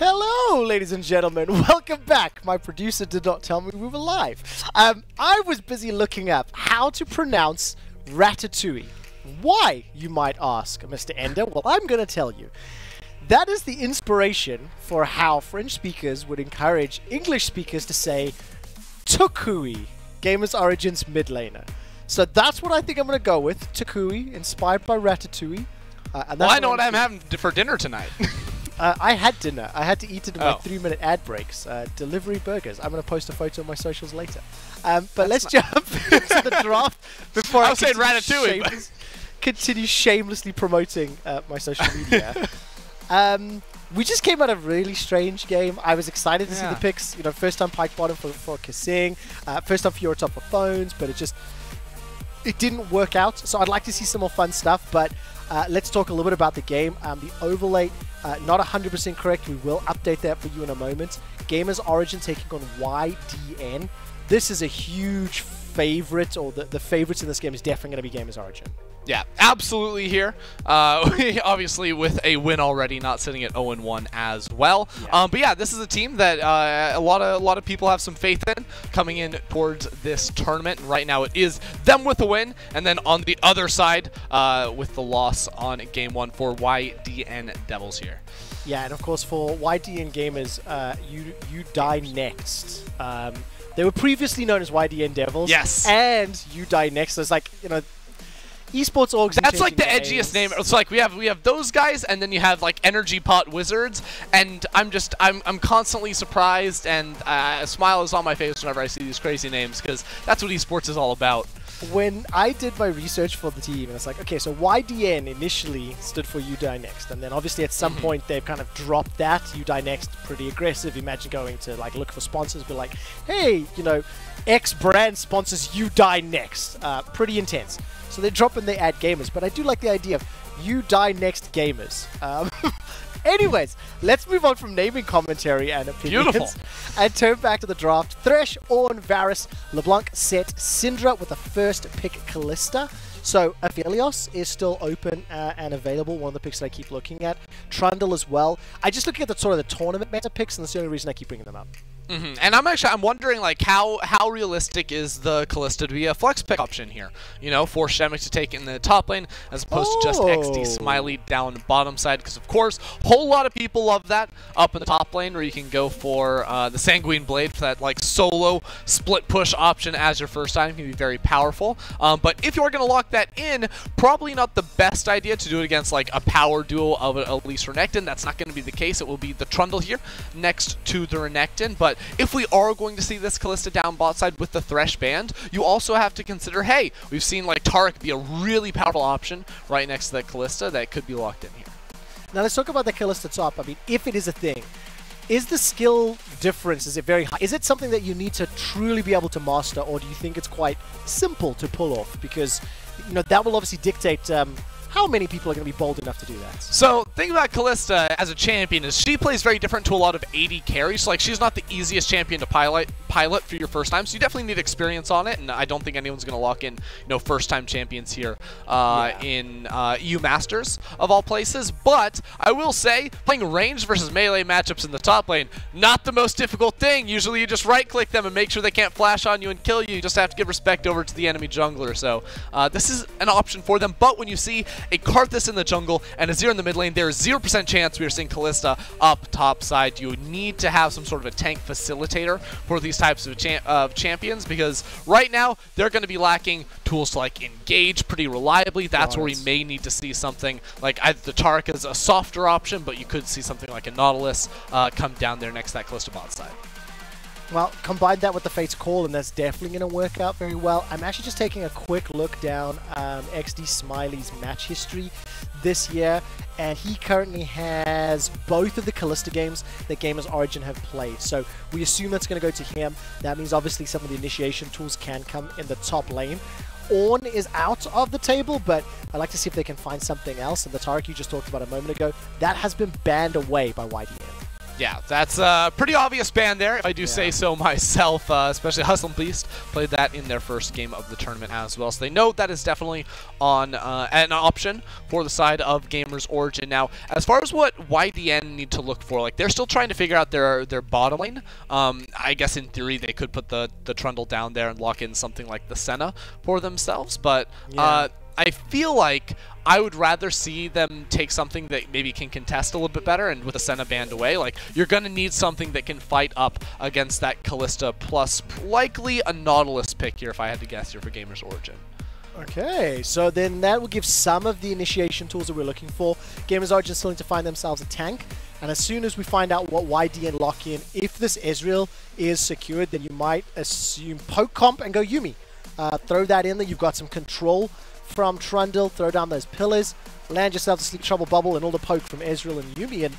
Hello, ladies and gentlemen. Welcome back. My producer did not tell me we were live. I was busy looking up how to pronounce ratatouille. Why, you might ask, Mr. Ender? Well, I'm going to tell you. That is the inspiration for how French speakers would encourage English speakers to say Toucouille, Gamers Origins mid laner. So that's what I think I'm going to go with, Toucouille, inspired by ratatouille. And well, I know what I'm having for dinner tonight. I had dinner. I had to eat it in my 3-minute ad breaks. Delivery burgers. I'm going to post a photo on my socials later. But let's jump into the draft before I was saying ratatouille. Continue shamelessly promoting my social media. We just came out of a really strange game. I was excited to see the picks. You know, first time Pike bottom for Kasing, first time Fiora top for Phones, but it didn't work out. So I'd like to see some more fun stuff. But let's talk a little bit about the game. The overlay, not 100% correct. We will update that for you in a moment. Gamers Origin taking on YDN. This is a huge favorite, or the favorites in this game is definitely going to be Gamers Origin. Yeah, absolutely here. Obviously with a win already, not sitting at 0-1 as well. Yeah. But yeah, this is a team that a lot of people have some faith in coming in towards this tournament. And right now it is them with a win, and then on the other side with the loss on game 1 for YDN Devils here. Yeah, and of course for YDN Gamers, you die next. They were previously known as YDN Devils. Yes. And you die next. So it's like, you know, esports orgs. That's like the edgiest name. It's like we have those guys, and then you have like Energy Pot Wizards, and I'm constantly surprised, and a smile is on my face whenever I see these crazy names, because that's what esports is all about. When I did my research for the team, and it's like, okay, so YDN initially stood for You Die Next, and then obviously at some point they've kind of dropped that. You Die Next, pretty aggressive. Imagine going to like look for sponsors, be like, hey, you know, X brand sponsors You Die Next. Pretty intense. So they drop and they add gamers, but I do like the idea of You Die Next Gamers. Anyways, let's move on from naming commentary and opinions. Beautiful. And turn back to the draft. Thresh, Ornn, Varus, LeBlanc, Set, Syndra with the first pick, Kalista. So Aphelios is still open and available, one of the picks that I keep looking at. Trundle as well. I just looking at the sort of the tournament meta picks, and that's the only reason I keep bringing them up. And I'm wondering like how realistic is the Kalista to be a flex pick option here? You know, for Shemek to take in the top lane as opposed to just XD Smiley down the bottom side, because of course whole lot of people love that up in the top lane where you can go for the Sanguine Blade for that like solo split push option as your first time. It can be very powerful. But if you're gonna lock that in, probably not the best idea to do it against like a power duo of Elise Renekton. That's not going to be the case. It will be the Trundle here next to the Renekton. But if we are going to see this Kalista down bot side with the Thresh band, you also have to consider, hey, we've seen like Taric be a really powerful option right next to that Kalista that could be locked in here. Now let's talk about the Kalista top. I mean, if it is a thing, is the skill difference, is it very high? Is it something that you need to truly be able to master, or do you think it's quite simple to pull off? Because, you know, that will obviously dictate how many people are going to be bold enough to do that. So, the thing about Kalista as a champion is she plays very different to a lot of AD carries. So, like, she's not the easiest champion to pilot for your first time, so you definitely need experience on it, and I don't think anyone's going to lock in, you know, first-time champions here in EU Masters, of all places. But I will say, playing ranged versus melee matchups in the top lane, not the most difficult thing. Usually you just right-click them and make sure they can't flash on you and kill you. You just have to give respect over to the enemy jungler. So, this is an option for them. But when you see a Karthus in the jungle and a Azir in the mid lane, there is 0% chance we are seeing Kalista up top side. You need to have some sort of a tank facilitator for these types of champions, because right now they're going to be lacking tools to like engage pretty reliably. That's where we may need to see something like either the Taric as a softer option, but you could see something like a Nautilus come down there next to that Kalista bot side. Well, combine that with the Fate's Call, and that's definitely going to work out very well. I'm actually just taking a quick look down XD Smiley's match history this year, and he currently has both of the Kalista games that Gamers Origin have played. So we assume that's going to go to him. That means obviously some of the initiation tools can come in the top lane. Ornn is out of the table, but I'd like to see if they can find something else. And the Taric you just talked about a moment ago, that has been banned away by YDN. Yeah, that's a pretty obvious ban there, if I do say so myself, especially Hustle Beast played that in their first game of the tournament as well. So they know that is definitely on an option for the side of Gamers Origin. Now, as far as what YDN need to look for, like they're still trying to figure out their bottom lane. I guess in theory they could put the Trundle down there and lock in something like the Senna for themselves, but I feel like I would rather see them take something that maybe can contest a little bit better, and with a Senna banned away, like you're going to need something that can fight up against that Kalista, plus likely a Nautilus pick here if I had to guess here for Gamers Origin. Okay, so then that will give some of the initiation tools that we're looking for. Gamers Origin still need to find themselves a tank, and as soon as we find out what YDN lock in, if this Ezreal is secured, then you might assume poke comp and go Yuumi. Throw that in there, you've got some control from Trundle, throw down those pillars, land yourself a Sleep Trouble Bubble and all the poke from Ezreal and Yuumi, and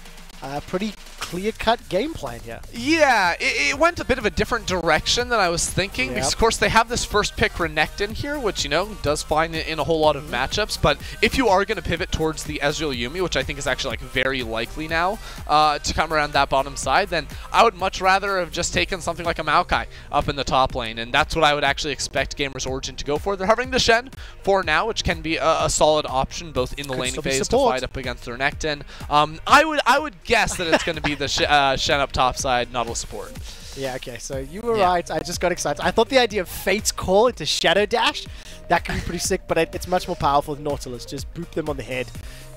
pretty clear-cut game plan here. Yeah, it went a bit of a different direction than I was thinking, because of course they have this first pick Renekton here, which, you know, does fine in a whole lot of matchups, but if you are going to pivot towards the Ezreal Yuumi, which I think is actually like very likely now to come around that bottom side, then I would much rather have just taken something like a Maokai up in the top lane, and that's what I would actually expect Gamers Origin to go for. They're hovering the Shen for now, which can be a solid option both in the laning phase to fight up against the Renekton. I would guess that it's going to be the Shen up top side, Nautilus support. Yeah, okay, so you were right. I just got excited. I thought the idea of Fate's Call into Shadow Dash, that could be pretty sick, but it's much more powerful than Nautilus. Just boop them on the head,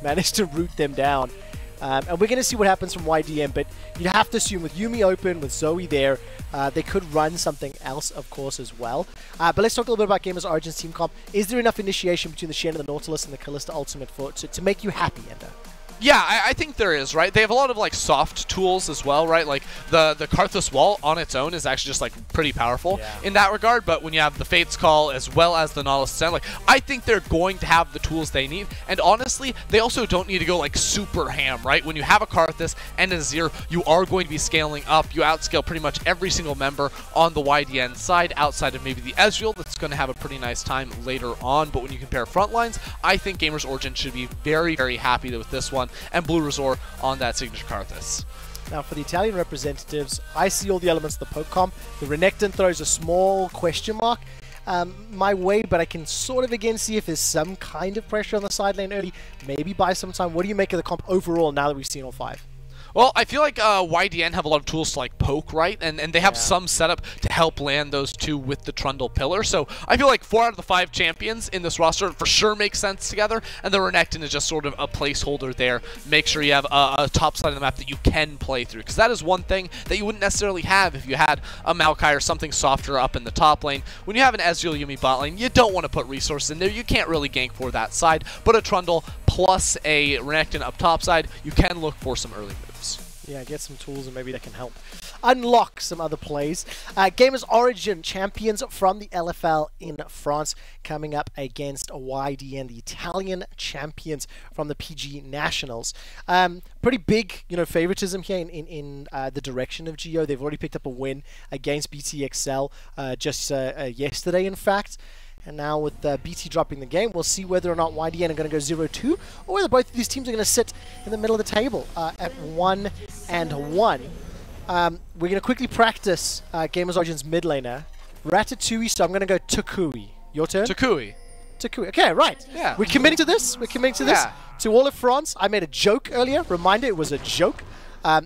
manage to root them down. And we're going to see what happens from YDM, but you have to assume with Yuumi open, with Zoe there, they could run something else, of course, as well. But let's talk a little bit about Gamers Origin's team comp. Is there enough initiation between the Shen and the Nautilus and the Kalista Ultimate to make you happy, Ender? Yeah, I think there is, right? They have a lot of like soft tools as well, right? Like the Karthus wall on its own is actually just like pretty powerful in that regard, but when you have the Fate's Call as well as the Nautilus Ascent, like I think they're going to have the tools they need, and honestly, they also don't need to go like super ham, right? When you have a Karthus and a Azir, you are going to be scaling up. You outscale pretty much every single member on the YDN side, outside of maybe the Ezreal that's going to have a pretty nice time later on, but when you compare front lines, I think Gamers Origin should be very, very happy with this one, and Blue Resort on that signature Karthus. Now for the Italian representatives, I see all the elements of the poke comp. The Renekton throws a small question mark my way, but I can sort of again see if there's some kind of pressure on the side lane early, maybe buy some time. What do you make of the comp overall now that we've seen all five? Well, I feel like YDN have a lot of tools to like poke, right? And they have some setup to help land those two with the Trundle pillar. So I feel like 4 out of the 5 champions in this roster for sure make sense together. And the Renekton is just sort of a placeholder there. Make sure you have a top side of the map that you can play through. Because that is one thing that you wouldn't necessarily have if you had a Maokai or something softer up in the top lane. When you have an Ezreal Yuumi bot lane, you don't want to put resources in there. You can't really gank for that side. But a Trundle plus a Renekton up top side, you can look for some early moves. Yeah, get some tools and maybe that can help unlock some other plays. Gamers Origin champions from the LFL in France coming up against YDN, the Italian champions from the PG Nationals. Pretty big, you know, favoritism here in the direction of Geo. They've already picked up a win against BTXL just yesterday, in fact. And now with BT dropping the game, we'll see whether or not YDN are going to go 0-2, or whether both of these teams are going to sit in the middle of the table at 1-1. We're going to quickly practice Gamers Origin's mid laner, Ratatouille, so I'm going to go Tukui. Your turn? Tukui. Tukui. Okay, right. Yeah. We're committing to this. We're committing to this. To all of France, I made a joke earlier. Reminder, it was a joke.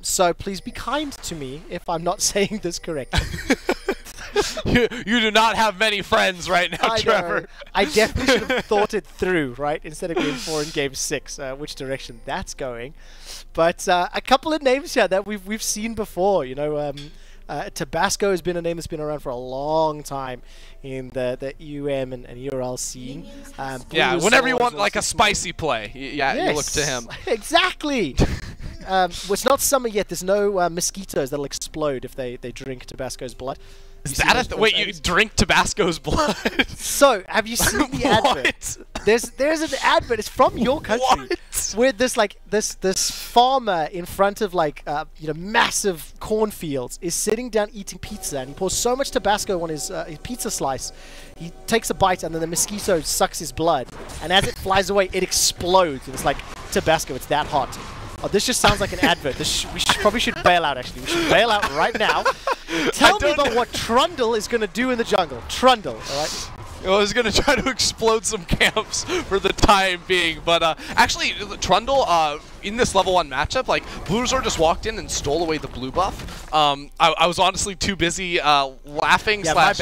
So please be kind to me if I'm not saying this correctly. You do not have many friends right now, Trevor. I definitely should have thought it through, right? Instead of game 4 and game 6, which direction that's going. But a couple of names here that we've seen before. You know, Tabasco has been a name that's been around for a long time in the UM and URL scene. Yeah, whenever you want like a spicy play, you look to him. Exactly. Well, it's not summer yet. There's no mosquitoes that'll explode if they drink Tabasco's blood. Is that wait, you drink Tabasco's blood? So, have you seen the advert? There's an advert. It's from your country. What? Where this farmer in front of like you know, massive cornfields is sitting down eating pizza, and he pours so much Tabasco on his pizza slice. He takes a bite, and then the mosquito sucks his blood, and as it flies away, it explodes. And it's like Tabasco. It's that hot. Oh, this just sounds like an advert. We probably should bail out, actually. We should bail out right now. Tell me about what Trundle is going to do in the jungle. Trundle, all right? I was going to try to explode some camps for the time being, but actually, Trundle, in this level 1 matchup, like, Bluerzor just walked in and stole away the blue buff. I was honestly too busy laughing slash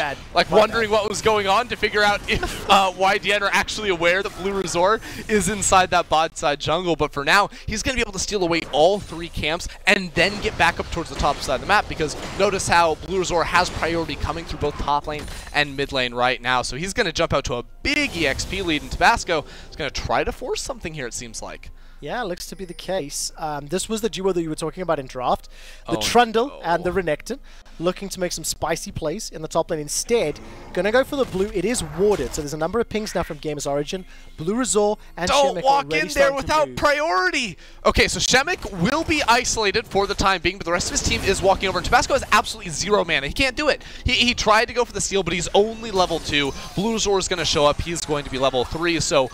wondering what was going on to figure out if YDN are actually aware that Bluerzor is inside that bot side jungle, but for now, he's going to be able to steal away all 3 camps and then get back up towards the top side of the map, because notice how Bluerzor has priority coming through both top lane and mid lane right now, so he's going to jump out to a big EXP lead, and Tabasco is going to try to force something here, it seems like. Yeah, looks to be the case. This was the duo that you were talking about in draft. The Trundle and the Renekton, looking to make some spicy plays in the top lane. Instead, gonna go for the blue. It is warded, so there's a number of pings now from Gamers Origin. Bluerzor and Shemek walk in there without priority! Okay, so Shemek will be isolated for the time being, but the rest of his team is walking over. And Tabasco has absolutely 0 mana. He can't do it. He tried to go for the steal, but he's only level 2. Bluerzor is gonna show up. He's going to be level 3, so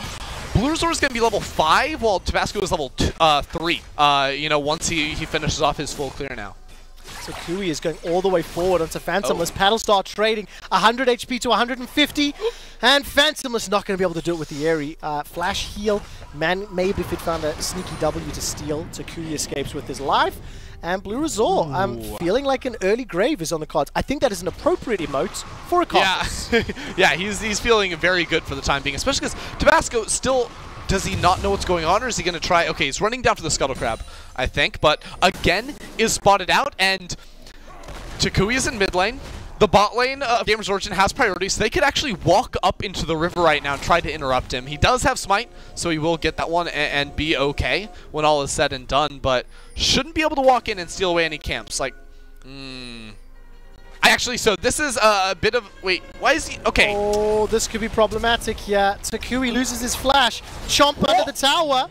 Bluerzor is going to be level 5, while Tabasco is level 3, you know, once he finishes off his full clear now. So Kui is going all the way forward onto Phantomless. Paddlestar trading 100 HP to 150, and Phantomless not going to be able to do it with the Aerie. Flash heal, maybe if it found a sneaky W to steal, so Kui escapes with his life. And Bluerzor, I'm feeling like an early grave is on the cards. I think that is an appropriate emote for a Karthus. Yeah, yeah, he's feeling very good for the time being, especially because Tabasco still... Does he not know what's going on, or is he going to try... Okay, he's running down for the Scuttle Crab, I think, but again is spotted out, and Takui is in mid lane. The bot lane of Gamers Origin has priority, so they could actually walk up into the river right now and try to interrupt him. He does have Smite, so he will get that one and be okay when all is said and done, but shouldn't be able to walk in and steal away any camps. Like, Actually, so this is a bit of... Wait, why is he... Okay. Oh, this could be problematic here. Takui loses his flash. Chomp under the tower.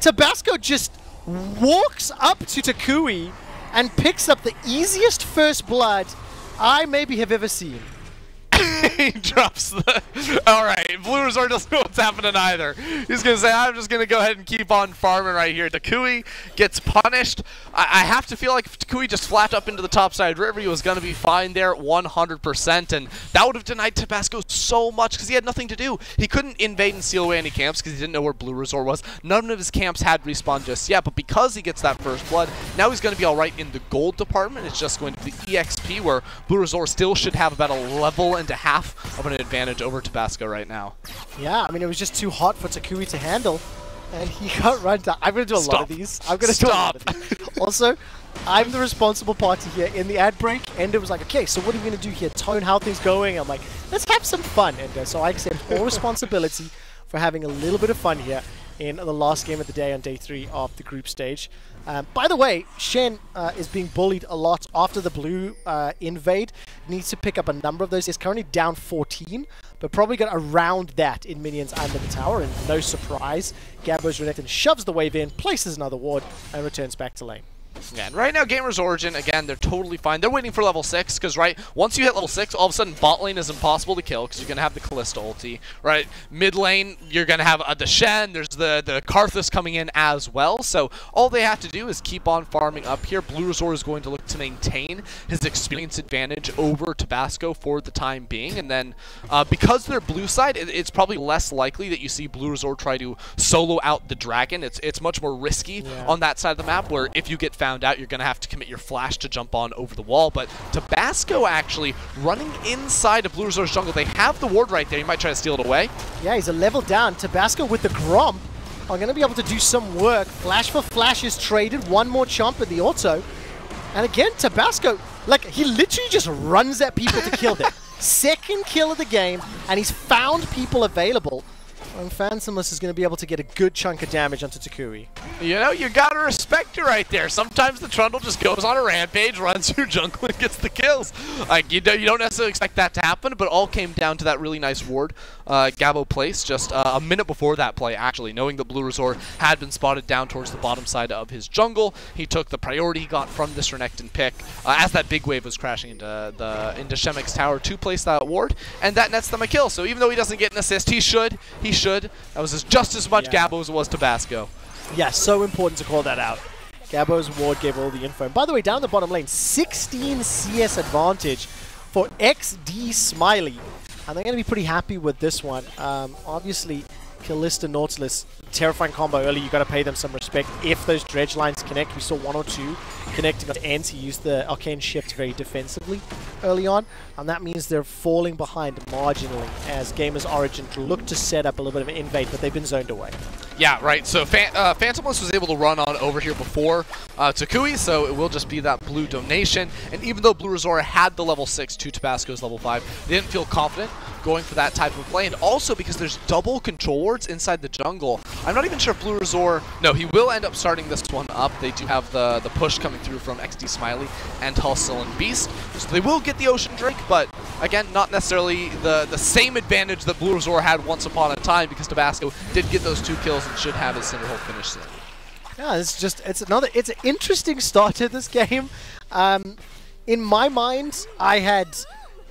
Tabasco just walks up to Takui and picks up the easiest first blood I maybe have ever seen. He drops the... Alright, Bluerzor doesn't know what's happening either. He's going to say, I'm just going to go ahead and keep on farming right here. Takui gets punished. I have to feel like if Takui just flat up into the top side river, he was going to be fine there 100%. And that would have denied Tabasco so much because he had nothing to do. He couldn't invade and steal away any camps because he didn't know where Bluerzor was. None of his camps had respawned just yet. But because he gets that first blood, now he's going to be alright in the gold department. It's just going to be EXP where Bluerzor still should have about a level and a half of an advantage over Tabasco right now. Yeah, I mean, it was just too hot for Takui to handle, and he got run down. I'm going to do a lot of these. I'm going to do a lot of these. Also, I'm the responsible party here in the ad break. Ender was like, okay, so what are you going to do here? Tone how things going? I'm like, let's have some fun, Ender. So I accept all responsibility for having a little bit of fun here in the last game of the day on day 3 of the group stage. By the way, Shen is being bullied a lot after the blue invade. Needs to pick up a number of those. He's currently down 14, but probably going to round that in minions under the tower. And no surprise, Gabbo's Renekton shoves the wave in, places another ward, and returns back to lane. Yeah, and right now, Gamers Origin, again, they're totally fine. They're waiting for level 6, because, right, once you hit level 6, all of a sudden, bot lane is impossible to kill, because you're going to have the Kalista ulti, right? Mid lane, you're going to have the Shen, there's the Karthus coming in as well, so all they have to do is keep on farming up here. Bluerzor is going to look to maintain his experience advantage over Tabasco for the time being, and then, because they're blue side, it's probably less likely that you see Bluerzor try to solo out the dragon. It's much more risky on that side of the map, where if you get found out, you're going to have to commit your flash to jump on over the wall. But Tabasco actually running inside of Bluerzor's jungle. They have the ward right there. He might try to steal it away. Yeah, he's a level down. Tabasco with the Gromp are going to be able to do some work. Flash for flash is traded. One more chomp in the auto. And again, Tabasco, like, he literally just runs at people to kill them. Second kill of the game, and he's found people available. And Phantomless is going to be able to get a good chunk of damage onto Takui. You know, you got to respect it right there. Sometimes the Trundle just goes on a rampage, runs through jungle, and gets the kills. Like, you don't necessarily expect that to happen, but it all came down to that really nice ward Gabbo placed just a minute before that play, actually, knowing that Bluerzor had been spotted down towards the bottom side of his jungle. He took the priority he got from this Renekton pick as that big wave was crashing into Shemek's tower to place that ward, and that nets them a kill. So even though he doesn't get an assist, he should. That was just as much Gabbo as it was Tabasco. Yeah, so important to call that out. Gabo's ward gave all the info. And by the way, down the bottom lane, 16 CS advantage for XD Smiley. And they're going to be pretty happy with this one. Obviously, Kalista, Nautilus, terrifying combo early. You got to pay them some respect. If those dredge lines connect, we saw 1 or 2 connecting on ends. He used the Arcane Shift very defensively early on. And that means they're falling behind marginally as Gamers Origin look to set up a little bit of an invade, but they've been zoned away. Yeah, right. So Phantomless was able to run on over here before Toucouille, so it will just be that blue donation. And even though Blue Razor had the level 6 to Tabasco's level 5, they didn't feel confident going for that type of play. And also because there's double control wards inside the jungle. I'm not even sure if Blue Razor... No, he will end up starting this one up. They do have the push coming through from XD Smiley and Hustle and Beast. So they will get the Ocean Drake, but again, not necessarily the same advantage that Blue Razor had once upon a time, because Tabasco did get those 2 kills and should have his Cinderhole finish soon. Yeah, it's an interesting start to this game. In my mind, I had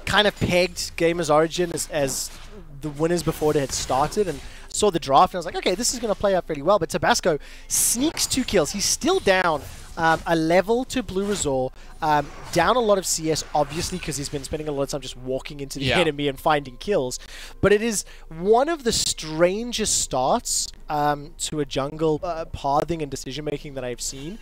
kind of pegged Gamers Origin as the winners before they had started, and saw the draft and I was like, okay, this is going to play out really well. But Tabasco sneaks 2 kills. He's still down a level to Blue Razor, down a lot of CS, obviously, because he's been spending a lot of time just walking into the enemy and finding kills. But it is one of the strangest starts to a jungle pathing and decision-making that I've seen.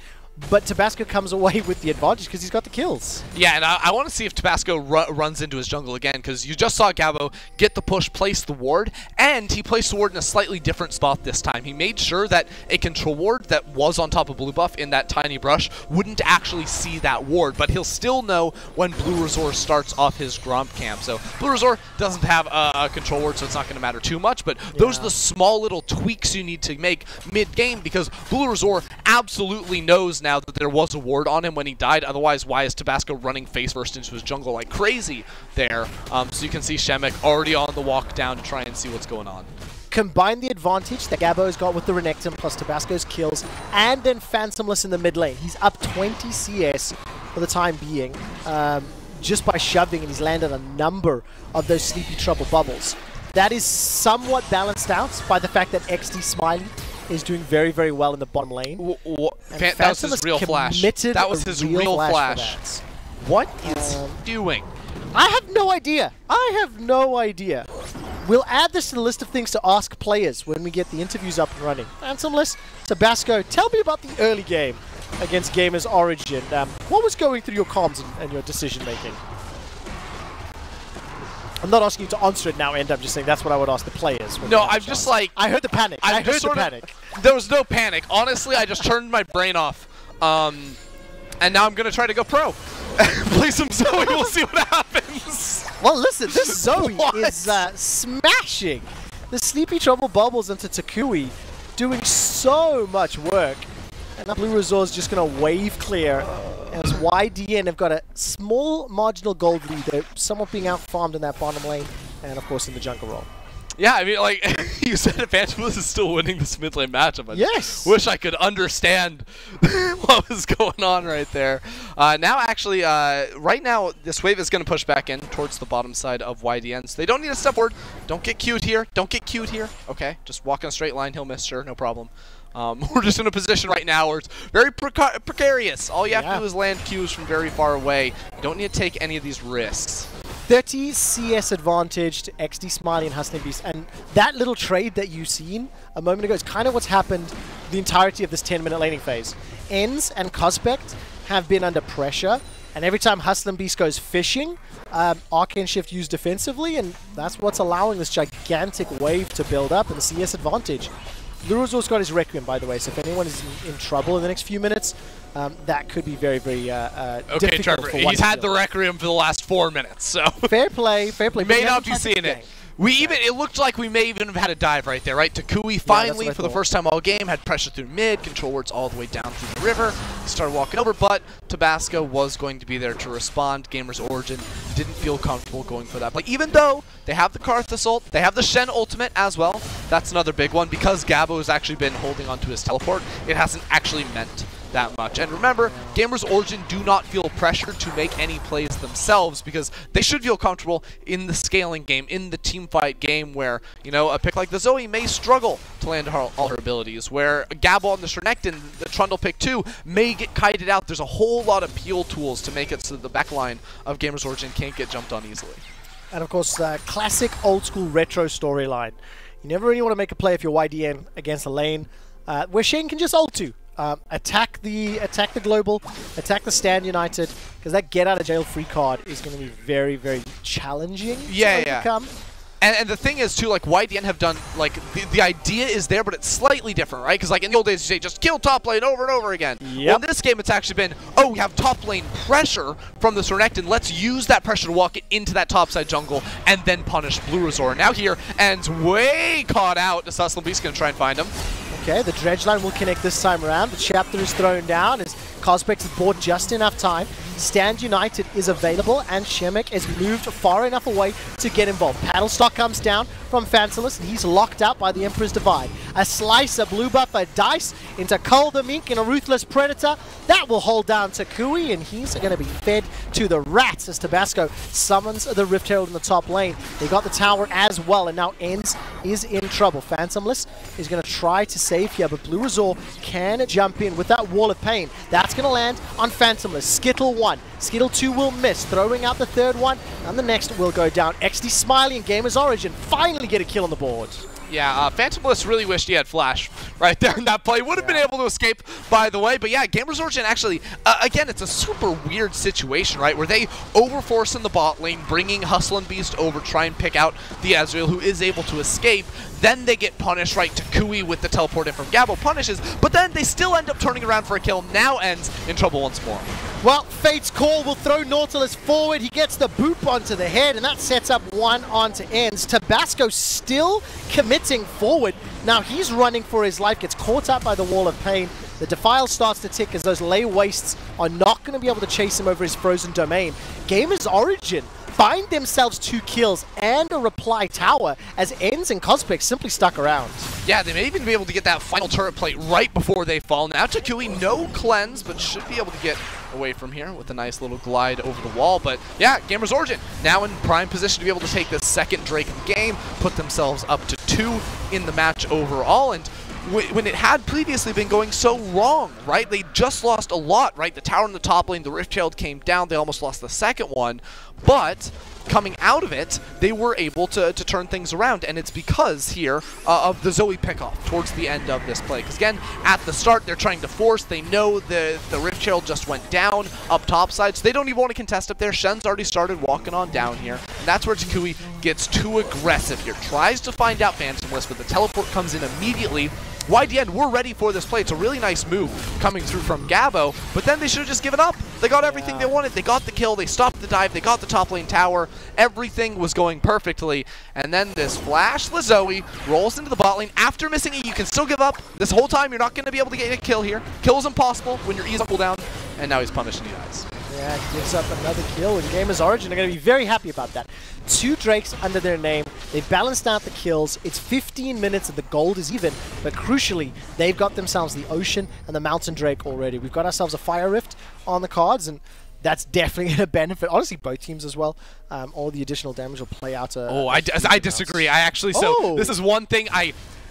But Tabasco comes away with the advantage because he's got the kills. Yeah, and I want to see if Tabasco runs into his jungle again, because you just saw Gabo get the push, place the ward, and he placed the ward in a slightly different spot this time. He made sure that a control ward that was on top of Blue Buff in that tiny brush wouldn't actually see that ward, but he'll still know when Blue Razor starts off his Gromp camp. So Blue Razor doesn't have a control ward, so it's not going to matter too much, but those are the small little tweaks you need to make mid-game, because Blue Razor absolutely knows now that there was a ward on him when he died. Otherwise, why is Tabasco running face first into his jungle like crazy there? So you can see Shemek already on the walk down to try and see what's going on. Combine the advantage that Gabo's got with the Renekton plus Tabasco's kills, and then Phantomless in the mid lane. He's up 20 CS for the time being, just by shoving, and he's landed a number of those Sleepy Trouble bubbles. That is somewhat balanced out by the fact that XD Smiley is doing very, very well in the bottom lane. That was his real flash. That was his real flash. What is he doing? I have no idea. I have no idea. We'll add this to the list of things to ask players when we get the interviews up and running. Phantomless, Tabasco, tell me about the early game against Gamers Origin. What was going through your comms and your decision making? I'm not asking you to answer it now, and I'm just saying that's what I would ask the players. No, I'm just like... I heard the panic. I heard the panic. There was no panic. Honestly, I just turned my brain off. And now I'm going to try to go pro. Play some Zoe, we'll see what happens. Well, listen, this Zoe is smashing the Sleepy Trouble bubbles into Toucouille, doing so much work. And that Blue Razor is just going to wave clear as YDN have got a small marginal gold lead. They're somewhat being out-farmed in that bottom lane and, of course, in the jungle role. Yeah, I mean, like, you said Phantomless is still winning this mid lane matchup. Yes! Wish I could understand what was going on right there. Now, actually, right now, this wave is going to push back in towards the bottom side of YDN. So they don't need to step forward. Don't get queued here. Don't get queued here. Okay, just walk in a straight line. He'll miss, sure, no problem. We're just in a position right now where it's very precarious. All you have to do is land Qs from very far away. You don't need to take any of these risks. 30 CS advantage to XD Smiley and Hustling Beast. And that little trade that you've seen a moment ago is kind of what's happened the entirety of this 10-minute laning phase. Enz and Cosbeck have been under pressure, and every time Hustling Beast goes fishing, Arcane Shift used defensively, and that's what's allowing this gigantic wave to build up and the CS advantage. Blue Razor's got his Requiem, by the way, so if anyone is in trouble in the next few minutes, that could be very, very okay, Trevor, he's had the Requiem for the last 4 minutes, so... Fair play, fair play. May not be seeing it. It looked like we may even have had a dive right there, right? Toucouille finally, for the first time all game, had pressure through mid, control wards all the way down through the river. He started walking over, but Tabasco was going to be there to respond. Gamers Origin didn't feel comfortable going for that. But even though they have the Karthus ult, they have the Shen ultimate as well. That's another big one. Because Gabo has actually been holding onto his teleport, it hasn't actually meant that much. And remember, Gamers Origin do not feel pressured to make any plays themselves because they should feel comfortable in the scaling game, in the team fight game where, you know, a pick like the Zoe may struggle to land all her abilities, where Gabo on the Sernectin, the Trundle pick 2, may get kited out. There's a whole lot of peel tools to make it so the backline of Gamers Origin can't get jumped on easily. And of course, classic old school retro storyline. You never really want to make a play if you're YDN against a lane where Shane can just ult to. Attack the global, attack the Stand United, because that get out of jail free card is going to be very, very challenging to overcome. And the thing is, too, like, YDN have done, like, the idea is there, but it's slightly different, right? Because, like, in the old days, you say, just kill top lane over and over again. Yep. Well, in this game, it's actually been, oh, we have top lane pressure from the Sernectin. Let's use that pressure to walk it into that topside jungle and then punish Blue Resort. Now here, and way caught out. Susselbeast going to try and find him. Okay, the dredge line will connect this time around. The chapter is thrown down as Cospex has bought just enough time. Stand United is available, and Shemek has moved far enough away to get involved. Paddlestock comes down from Phantomless, and he's locked out by the Emperor's Divide. A slice, a blue buff, a dice into Cull the Mink and a Ruthless Predator. That will hold down Takui, and he's going to be fed to the rats as Tabasco summons the Rift Herald in the top lane. They got the tower as well, and now ENCE is in trouble. Phantomless is going to try to save here, but Blue Resort can jump in with that Wall of Pain. That's going to land on Phantomless. Skittle 1. Skittle 2 will miss, throwing out the third one, and the next will go down. XD Smiley and Gamers Origin finally get a kill on the board. Yeah, Phantomless really wished he had Flash right there in that play. Would have been able to escape, by the way. But yeah, Gamers Origin actually, again, it's a super weird situation, right? Where they overforce in the bot lane, bringing Hustle and Beast over, try and pick out the Ezreal, who is able to escape. Then they get punished, right? Takui with the teleport in from Gabo punishes, but then they still end up turning around for a kill. Now ENCE in trouble once more. Well, Fate's Call will throw Nautilus forward. He gets the boop onto the head, and that sets up one onto ENCE. Tabasco still committing forward. Now he's running for his life, gets caught up by the Wall of Pain. The Defile starts to tick as those lay wastes are not going to be able to chase him over his frozen domain. Gamers Origin find themselves 2 kills and a reply tower as ENCE and Cospex simply stuck around. Yeah, they may even be able to get that final turret plate right before they fall. Now Takui, no cleanse, but should be able to get away from here with a nice little glide over the wall. But yeah, Gamers Origin now in prime position to be able to take the second Drake of the game, put themselves up to 2 in the match overall. And when it had previously been going so wrong, right? They just lost a lot, right? The tower in the top lane, the Rift Herald came down, they almost lost the second one, but coming out of it, they were able to turn things around, and it's because here of the Zoe pickoff towards the end of this play. Because again, at the start, they're trying to force. They know the Rift Herald just went down up top side, so they don't even want to contest up there. Shen's already started walking on down here, and that's where Takui gets too aggressive here. Tries to find out Phantomless, but the teleport comes in immediately. YDN, we're ready for this play. It's a really nice move coming through from Gabo, but then they should have just given up. They got everything they wanted. They got the kill, they stopped the dive, they got the top lane tower. Everything was going perfectly. And then this flash, the Zoe, rolls into the bot lane. After missing it, you can still give up. This whole time, you're not going to be able to get a kill here. Kill is impossible when you're easy cooldown, and now he's punished and he dies. Yeah, gives up another kill, and Gamers Origin are going to be very happy about that. 2 Drakes under their name. They've balanced out the kills. It's 15 minutes and the gold is even, but crucially, they've got themselves the Ocean and the Mountain Drake already. We've got ourselves a Fire Rift on the cards, and that's definitely going to benefit, honestly, both teams as well. All the additional damage will play out. I disagree. I actually, so this is one thing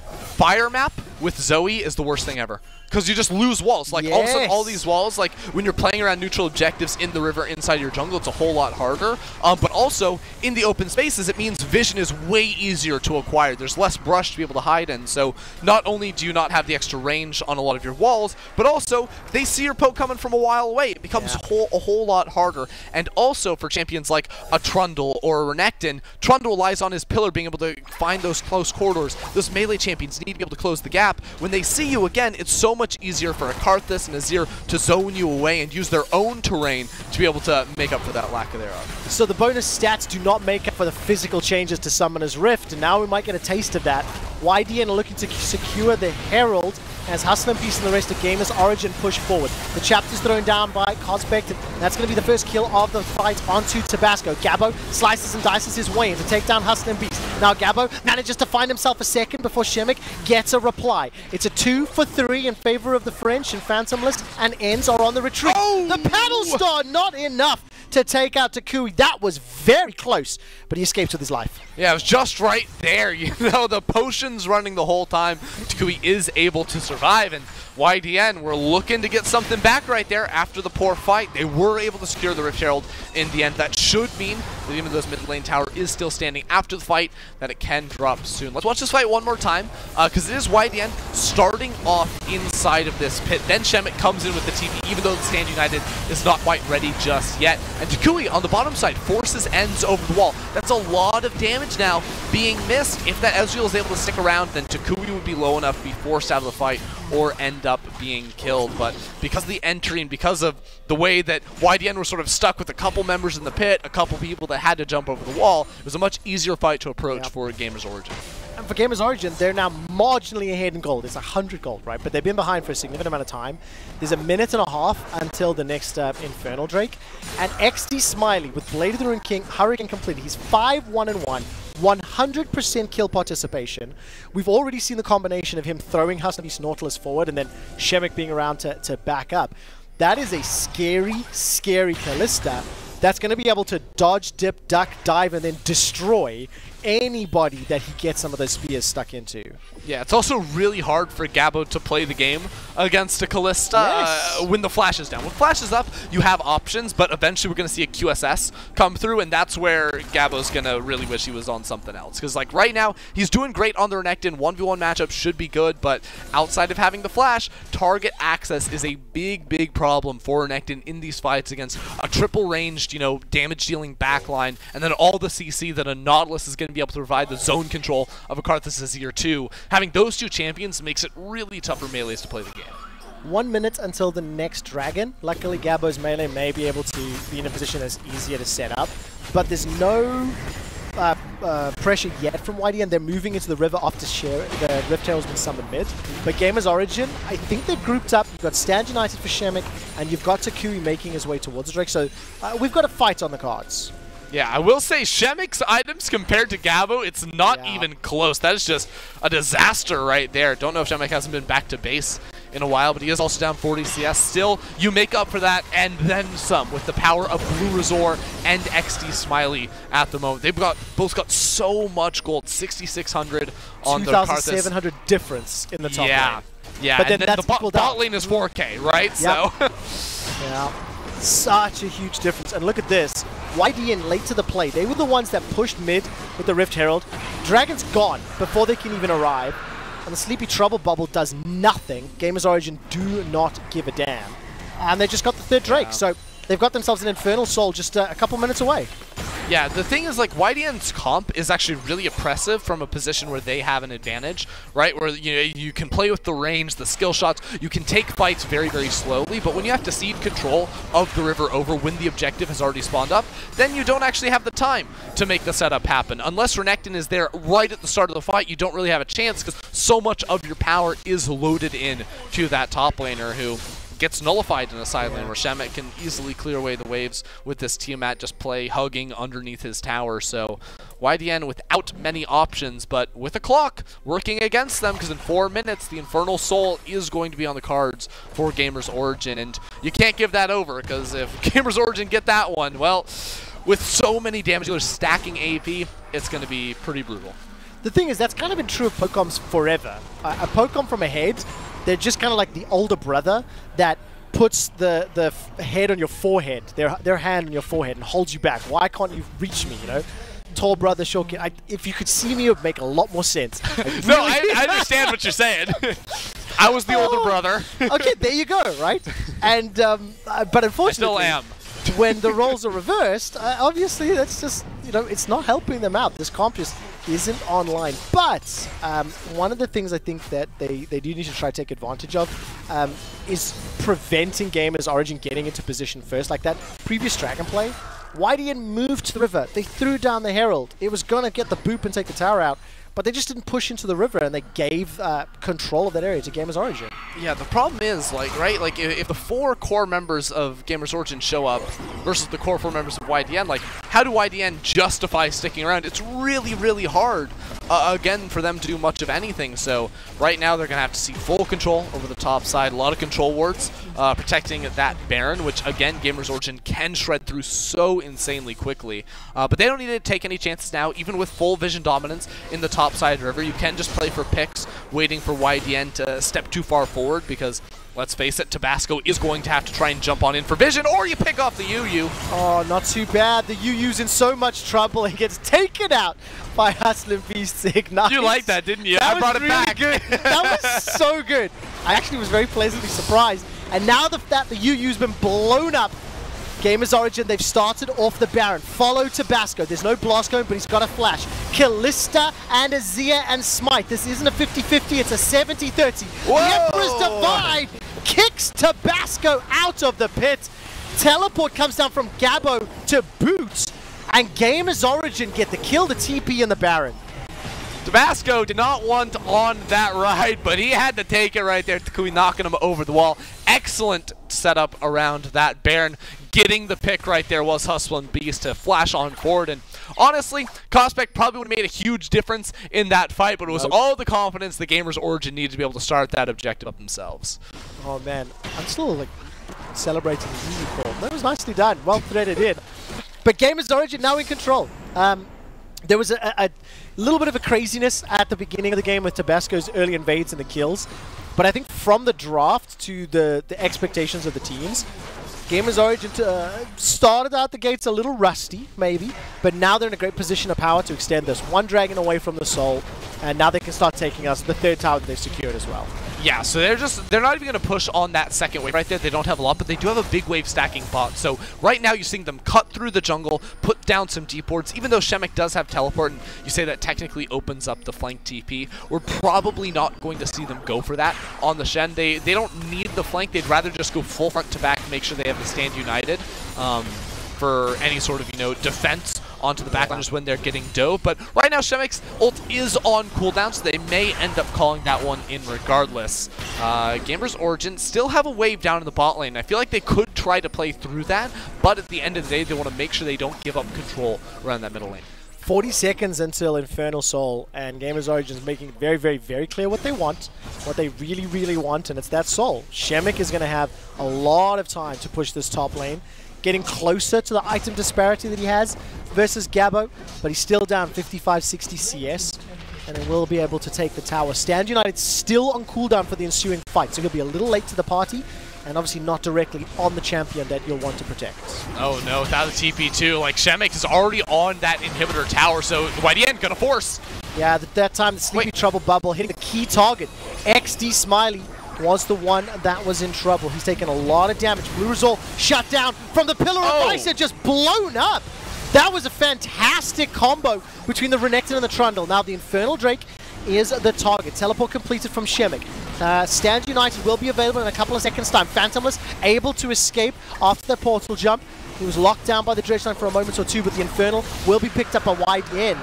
Fire map with Zoe is the worst thing ever. Because you just lose walls. Like, all of a sudden, all these walls, like, when you're playing around neutral objectives in the river inside your jungle, it's a whole lot harder. But also, in the open spaces, it means vision is way easier to acquire. There's less brush to be able to hide in. So, not only do you not have the extra range on a lot of your walls, but also, they see your poke coming from a while away. It becomes a whole lot harder. And also, for champions like a Trundle or a Renekton, Trundle relies on his pillar being able to find those close corridors. Those melee champions need to be able to close the gap. When they see you again, it's so much easier for a Karthus and Azir to zone you away and use their own terrain to be able to make up for that lack of thereof. So the bonus stats do not make up for the physical changes to Summoner's Rift, and now we might get a taste of that. YDN are looking to secure the Herald as Hustle and Beast and the rest of Gamers Origin push forward. The chapter's thrown down by Cosbeck, and that's going to be the first kill of the fight onto Tabasco. Gabo slices and dices his way in to take down Hustle and Beast. Now Gabo manages to find himself a second before Shemek gets a reply. It's a 2 for 3 in favor of the French and Phantom List, and ends are on the retreat. Oh! The paddle star, not enough to take out Toucouille. That was very close, but he escapes with his life. Yeah, it was just right there. You know, the potion's running the whole time. Toucouille is able to survive, and YDN were looking to get something back right there after the poor fight. They were able to secure the Rift Herald in the end. That should mean that even though this mid lane tower is still standing after the fight, that it can drop soon. Let's watch this fight one more time, because it is YDN starting off inside of this pit. Then Shemek comes in with the TP, even though the Stand United is not quite ready just yet. And Toucouille on the bottom side forces Ends over the wall. That's a lot of damage now being missed. If that Ezreal is able to stick around, then Toucouille would be low enough to be forced out of the fight or end up being killed. But because of the entry and because of the way that YDN were sort of stuck with a couple members in the pit, a couple people that had to jump over the wall, it was a much easier fight to approach for Gamers Origin. And for Gamers Origin, they're now marginally ahead in gold. It's 100 gold, right? But they've been behind for a significant amount of time. There's a minute and a half until the next Infernal Drake. And XD Smiley with Blade of the Rune King, Hurricane completed. He's 5-1-1. 100% kill participation. We've already seen the combination of him throwing Hustle Beast Nautilus forward and then Shemek being around to back up. That is a scary, scary Kalista that's going to be able to dodge, dip, duck, dive, and then destroy anybody that he gets some of those spears stuck into. Yeah, it's also really hard for Gabo to play the game against a Kalista when the flash is down. When flash is up, you have options, but eventually we're going to see a QSS come through, and that's where Gabo's going to really wish he was on something else. Because like right now, he's doing great on the Renekton. 1v1 matchup should be good, but outside of having the flash, target access is a big, big problem for Renekton in these fights against a triple ranged, you know, damage dealing backline, and then all the CC that a Nautilus is going to be able to provide the zone control of a Karthus Azir 2. Having those two champions makes it really tough for melees to play the game. 1 minute until the next dragon. Luckily, Gabo's melee may be able to be in a position that's easier to set up, but there's no pressure yet from YDN. They're moving into the river after the Rift Herald's been summoned mid. But Gamers Origin, I think they've grouped up. You've got Stand United for Shemek, and you've got Toucouille making his way towards the Drake. So we've got a fight on the cards. Yeah, I will say Shemek's items compared to Gabo, it's not even close. That is just a disaster right there. Don't know if Shemek hasn't been back to base in a while, but he is also down 40 CS. Still, you make up for that and then some with the power of Blue Resort and XD Smiley at the moment. They've both got so much gold, 6,600 on the Karthus. 2,700 difference in the top lane. Yeah, but and then the bot lane is 4K, right? Yep. So yeah, such a huge difference. And look at this. YDN late to the play. They were the ones that pushed mid with the Rift Herald. Dragon's gone before they can even arrive. And the Sleepy Trouble Bubble does nothing. Gamers Origin do not give a damn. And they just got the third Drake. So they've got themselves an Infernal Soul just a couple minutes away. Yeah, the thing is, like, YDN's comp is actually really oppressive from a position where they have an advantage, right? Where, you know, you can play with the range, the skill shots, you can take fights very, very slowly, but when you have to cede control of the river over when the objective has already spawned up, then you don't actually have the time to make the setup happen. Unless Renekton is there right at the start of the fight, you don't really have a chance because so much of your power is loaded in to that top laner who gets nullified in a side lane where Shemek can easily clear away the waves with this Tiamat just play hugging underneath his tower. So YDN without many options, but with a clock working against them, because in 4 minutes the Infernal Soul is going to be on the cards for Gamers Origin, and you can't give that over, because if Gamers Origin get that one, well, with so many damage dealers stacking AP, it's going to be pretty brutal. The thing is, that's kind of been true of Pokecoms forever. A Pokecom from ahead, they're just kind of like the older brother that puts the head on your forehead, their hand on your forehead, and holds you back. Why can't you reach me, you know? Tall brother, short kid. If you could see me, it would make a lot more sense. No, I understand what you're saying. I was the older brother. Okay, there you go, right? And but unfortunately, I still am. When the roles are reversed, obviously that's just, you know, it's not helping them out. This comp just isn't online. But one of the things I think that they do need to try to take advantage of is preventing Gamers Origin getting into position first. Like that previous Dragon play, YDN moved to the river. They threw down the Herald. It was going to get the boop and take the tower out. but they just didn't push into the river, and they gave control of that area to Gamers Origin. Yeah, the problem is, like, right, like, if the 4 core members of Gamers Origin show up versus the core 4 members of YDN, like, how do YDN justify sticking around? It's really, really hard, again, for them to do much of anything. So right now they're going to have to see full control over the top side, a lot of control wards, protecting that Baron, which, again, Gamers Origin can shred through so insanely quickly. But they don't need to take any chances now, even with full vision dominance in the top side river. You can just play for picks, waiting for YDN to step too far forward, because let's face it, Tabasco is going to have to try and jump on in for vision, or you pick off the UU. Oh, not too bad. The UU's in so much trouble. He gets taken out by Hustling Beast Ignite. You liked that, didn't you? I brought it back. Good. That was so good. I actually was very pleasantly surprised. And now that the UU's been blown up, Gamers Origin, they've started off the Baron. Follow Tabasco. There's no blast going, but he's got a flash. Kalista and Azir and Smite. This isn't a 50-50, it's a 70-30. The Emperor's Divide kicks Tabasco out of the pit. Teleport comes down from Gabo to boot. And Gamers Origin get the kill, the TP, and the Baron. Tabasco did not want on that ride, but he had to take it right there. Takui knocking him over the wall. Excellent setup around that Baron. Getting the pick right there was Hustling Beast to flash on forward. And honestly, Cospec probably would have made a huge difference in that fight, but it was all the confidence the Gamers Origin needed to be able to start that objective up themselves. Oh man, I'm still like celebrating the unicorn. That was nicely done, well threaded in. But Gamers Origin now in control. There was a little bit of a craziness at the beginning of the game with Tabasco's early invades and the kills. But I think from the draft to the expectations of the teams, Gamers Origin started out the gates a little rusty, maybe, but now they're in a great position of power to extend this. One dragon away from the soul, and now they can start taking us the 3rd tower that they've secured as well. Yeah, so they're not even going to push on that second wave right there. They don't have a lot, but they do have a big wave stacking bot. So right now you're seeing them cut through the jungle, put down some deep wards. Even though Shemek does have teleport, and you say that technically opens up the flank TP, we're probably not going to see them go for that on the Shen. They don't need the flank. They'd rather just go full front to back and make sure they have the stand united for any sort of, defense onto the backliners when they're getting dove. But right now, Shemek's ult is on cooldown, so they may end up calling that one in regardless. Gamers Origin still have a wave down in the bot lane. I feel like they could try to play through that, but at the end of the day, they want to make sure they don't give up control around that middle lane. 40 seconds until Infernal Soul, and Gamers Origin is making it very, very, very clear what they want, what they really, really want, and it's that Soul. Shemek is going to have a lot of time to push this top lane, getting closer to the item disparity that he has versus Gabo, but he's still down 55-60 CS, and he will be able to take the tower. Stand United still on cooldown for the ensuing fight, so he'll be a little late to the party, and obviously not directly on the champion that you'll want to protect. Oh no, without the TP too, like Shemek is already on that inhibitor tower, so YDN gonna force. Yeah, that time the Sleepy Trouble bubble hitting the key target. XD Smiley was the one that was in trouble. He's taken a lot of damage. Blue Resort shut down from the Pillar of Ice and just blown up. That was a fantastic combo between the Renekton and the Trundle. Now the Infernal Drake is the target. Teleport completed from Shemek. Stand United will be available in a couple of seconds time. Phantomless able to escape after the portal jump. He was locked down by the Dredge Line for a moment or two, but the Infernal will be picked up by YDN.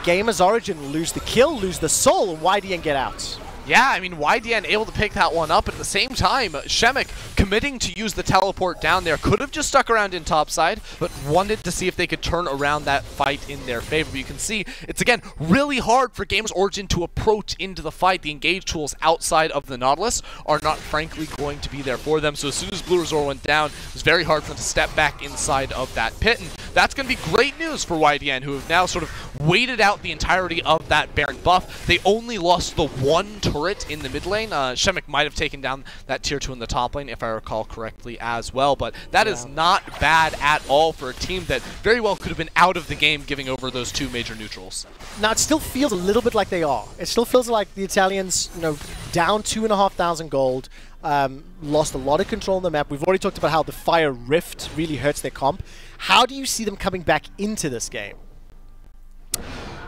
Gamers Origin lose the kill, lose the soul, and YDN get out. Yeah, I mean, YDN able to pick that one up. At the same time, Shemek committing to use the teleport down there. Could have just stuck around in topside, but wanted to see if they could turn around that fight in their favor. But you can see, it's again really hard for Gamers Origin to approach into the fight. The engage tools outside of the Nautilus are not frankly going to be there for them. So as soon as Blue Resort went down, it was very hard for them to step back inside of that pit. And that's going to be great news for YDN, who have now sort of waited out the entirety of that Baron buff. They only lost the one turret in the mid lane. Shemek might have taken down that tier 2 in the top lane, if I recall correctly as well, but that is not bad at all for a team that very well could have been out of the game giving over those two major neutrals. Now it still feels a little bit like they are. It still feels like the Italians, down 2,500 gold, lost a lot of control on the map. We've already talked about how the Fire Rift really hurts their comp. How do you see them coming back into this game?